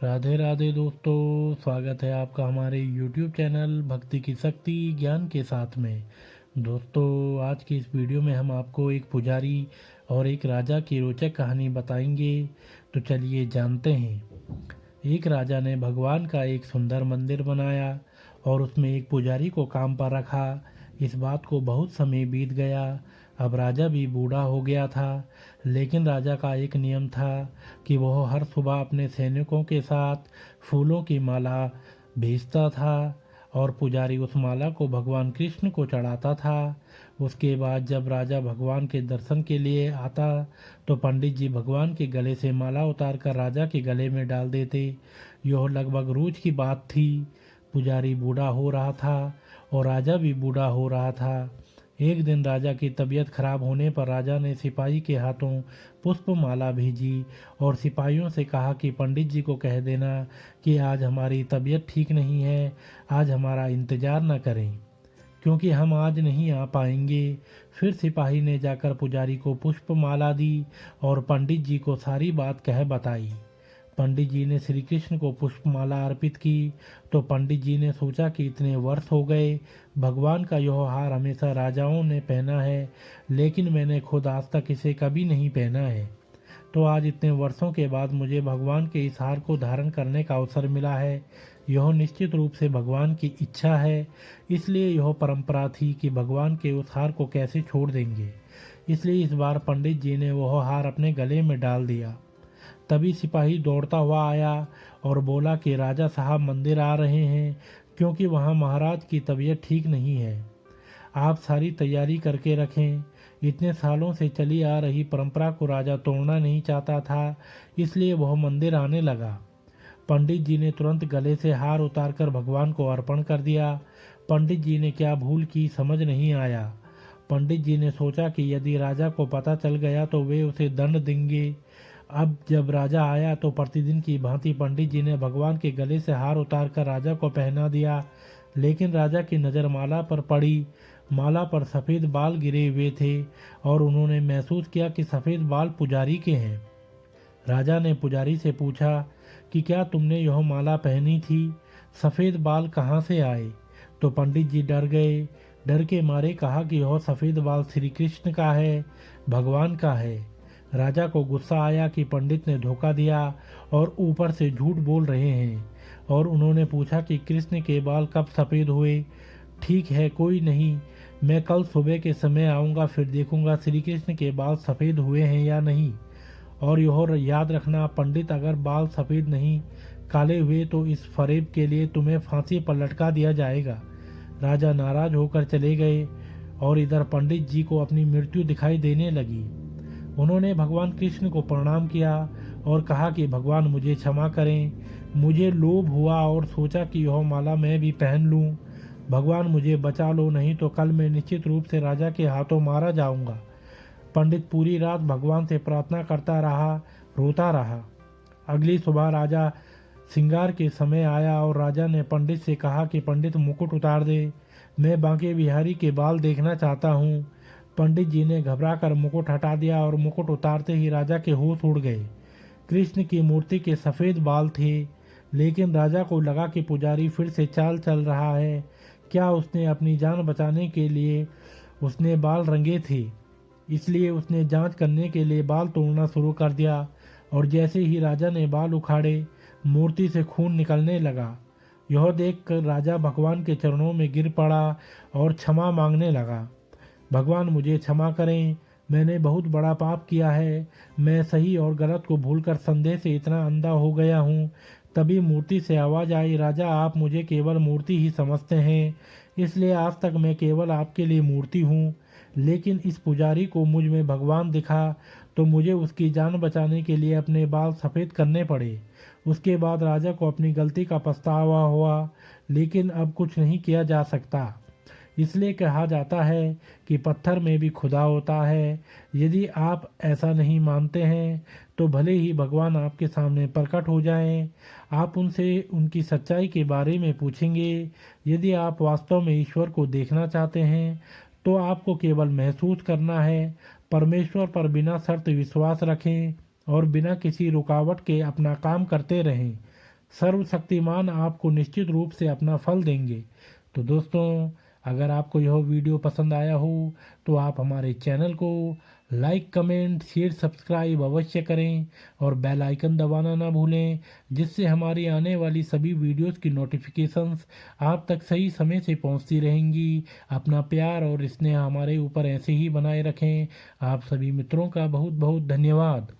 राधे राधे दोस्तों, स्वागत है आपका हमारे YouTube चैनल भक्ति की शक्ति ज्ञान के साथ में। दोस्तों, आज की इस वीडियो में हम आपको एक पुजारी और एक राजा की रोचक कहानी बताएंगे। तो चलिए जानते हैं। एक राजा ने भगवान का एक सुंदर मंदिर बनाया और उसमें एक पुजारी को काम पर रखा। इस बात को बहुत समय बीत गया। अब राजा भी बूढ़ा हो गया था, लेकिन राजा का एक नियम था कि वह हर सुबह अपने सैनिकों के साथ फूलों की माला भेजता था और पुजारी उस माला को भगवान कृष्ण को चढ़ाता था। उसके बाद जब राजा भगवान के दर्शन के लिए आता तो पंडित जी भगवान के गले से माला उतारकर राजा के गले में डाल देते। यह लगभग रोज की बात थी। पुजारी बूढ़ा हो रहा था और राजा भी बूढ़ा हो रहा था। एक दिन राजा की तबीयत खराब होने पर राजा ने सिपाही के हाथों पुष्पमाला भेजी और सिपाहियों से कहा कि पंडित जी को कह देना कि आज हमारी तबीयत ठीक नहीं है, आज हमारा इंतजार न करें क्योंकि हम आज नहीं आ पाएंगे। फिर सिपाही ने जाकर पुजारी को पुष्पमाला दी और पंडित जी को सारी बात कह बताई। पंडित जी ने श्री कृष्ण को पुष्पमाला अर्पित की तो पंडित जी ने सोचा कि इतने वर्ष हो गए, भगवान का यह हार हमेशा राजाओं ने पहना है, लेकिन मैंने खुद आज तक इसे कभी नहीं पहना है। तो आज इतने वर्षों के बाद मुझे भगवान के इस हार को धारण करने का अवसर मिला है। यह निश्चित रूप से भगवान की इच्छा है, इसलिए यह परंपरा थी कि भगवान के उस हार को कैसे छोड़ देंगे। इसलिए इस बार पंडित जी ने वह हार अपने गले में डाल दिया। तभी सिपाही दौड़ता हुआ आया और बोला कि राजा साहब मंदिर आ रहे हैं क्योंकि वहाँ महाराज की तबीयत ठीक नहीं है। आप सारी तैयारी करके रखें। इतने सालों से चली आ रही परंपरा को राजा तोड़ना नहीं चाहता था, इसलिए वह मंदिर आने लगा। पंडित जी ने तुरंत गले से हार उतारकर भगवान को अर्पण कर दिया। पंडित जी ने क्या भूल की समझ नहीं आया। पंडित जी ने सोचा कि यदि राजा को पता चल गया तो वे उसे दंड देंगे। अब जब राजा आया तो प्रतिदिन की भांति पंडित जी ने भगवान के गले से हार उतारकर राजा को पहना दिया, लेकिन राजा की नज़र माला पर पड़ी। माला पर सफ़ेद बाल गिरे हुए थे और उन्होंने महसूस किया कि सफ़ेद बाल पुजारी के हैं। राजा ने पुजारी से पूछा कि क्या तुमने यह माला पहनी थी, सफ़ेद बाल कहाँ से आए? तो पंडित जी डर गए। डर के मारे कहा कि यह सफ़ेद बाल श्री कृष्ण का है, भगवान का है। राजा को गुस्सा आया कि पंडित ने धोखा दिया और ऊपर से झूठ बोल रहे हैं, और उन्होंने पूछा कि कृष्ण के बाल कब सफ़ेद हुए। ठीक है, कोई नहीं, मैं कल सुबह के समय आऊँगा, फिर देखूँगा श्री कृष्ण के बाल सफ़ेद हुए हैं या नहीं। और यह याद रखना पंडित, अगर बाल सफ़ेद नहीं काले हुए तो इस फरेब के लिए तुम्हें फांसी पर लटका दिया जाएगा। राजा नाराज होकर चले गए और इधर पंडित जी को अपनी मृत्यु दिखाई देने लगी। उन्होंने भगवान कृष्ण को प्रणाम किया और कहा कि भगवान मुझे क्षमा करें, मुझे लोभ हुआ और सोचा कि यह माला मैं भी पहन लूं। भगवान मुझे बचा लो, नहीं तो कल मैं निश्चित रूप से राजा के हाथों मारा जाऊंगा। पंडित पूरी रात भगवान से प्रार्थना करता रहा, रोता रहा। अगली सुबह राजा श्रृंगार के समय आया और राजा ने पंडित से कहा कि पंडित मुकुट उतार दे, मैं बांके बिहारी के बाल देखना चाहता हूँ। पंडित जी ने घबराकर मुकुट हटा दिया और मुकुट उतारते ही राजा के होश उड़ गए। कृष्ण की मूर्ति के सफ़ेद बाल थे, लेकिन राजा को लगा कि पुजारी फिर से चाल चल रहा है। क्या उसने अपनी जान बचाने के लिए उसने बाल रंगे थे? इसलिए उसने जांच करने के लिए बाल तोड़ना शुरू कर दिया और जैसे ही राजा ने बाल उखाड़े, मूर्ति से खून निकलने लगा। यह देखकर राजा भगवान के चरणों में गिर पड़ा और क्षमा मांगने लगा। भगवान मुझे क्षमा करें, मैंने बहुत बड़ा पाप किया है। मैं सही और गलत को भूलकर संदेह से इतना अंधा हो गया हूँ। तभी मूर्ति से आवाज़ आई, राजा आप मुझे केवल मूर्ति ही समझते हैं, इसलिए आज तक मैं केवल आपके लिए मूर्ति हूँ। लेकिन इस पुजारी को मुझ में भगवान दिखा तो मुझे उसकी जान बचाने के लिए अपने बाल सफ़ेद करने पड़े। उसके बाद राजा को अपनी गलती का पछतावा हुआ, लेकिन अब कुछ नहीं किया जा सकता। इसलिए कहा जाता है कि पत्थर में भी खुदा होता है। यदि आप ऐसा नहीं मानते हैं तो भले ही भगवान आपके सामने प्रकट हो जाएं, आप उनसे उनकी सच्चाई के बारे में पूछेंगे। यदि आप वास्तव में ईश्वर को देखना चाहते हैं तो आपको केवल महसूस करना है। परमेश्वर पर बिना शर्त विश्वास रखें और बिना किसी रुकावट के अपना काम करते रहें। सर्वशक्तिमान आपको निश्चित रूप से अपना फल देंगे। तो दोस्तों, अगर आपको यह वीडियो पसंद आया हो तो आप हमारे चैनल को लाइक, कमेंट, शेयर, सब्सक्राइब अवश्य करें और बेल आइकन दबाना ना भूलें, जिससे हमारी आने वाली सभी वीडियोस की नोटिफिकेशंस आप तक सही समय से पहुंचती रहेंगी। अपना प्यार और स्नेह हमारे ऊपर ऐसे ही बनाए रखें। आप सभी मित्रों का बहुत बहुत धन्यवाद।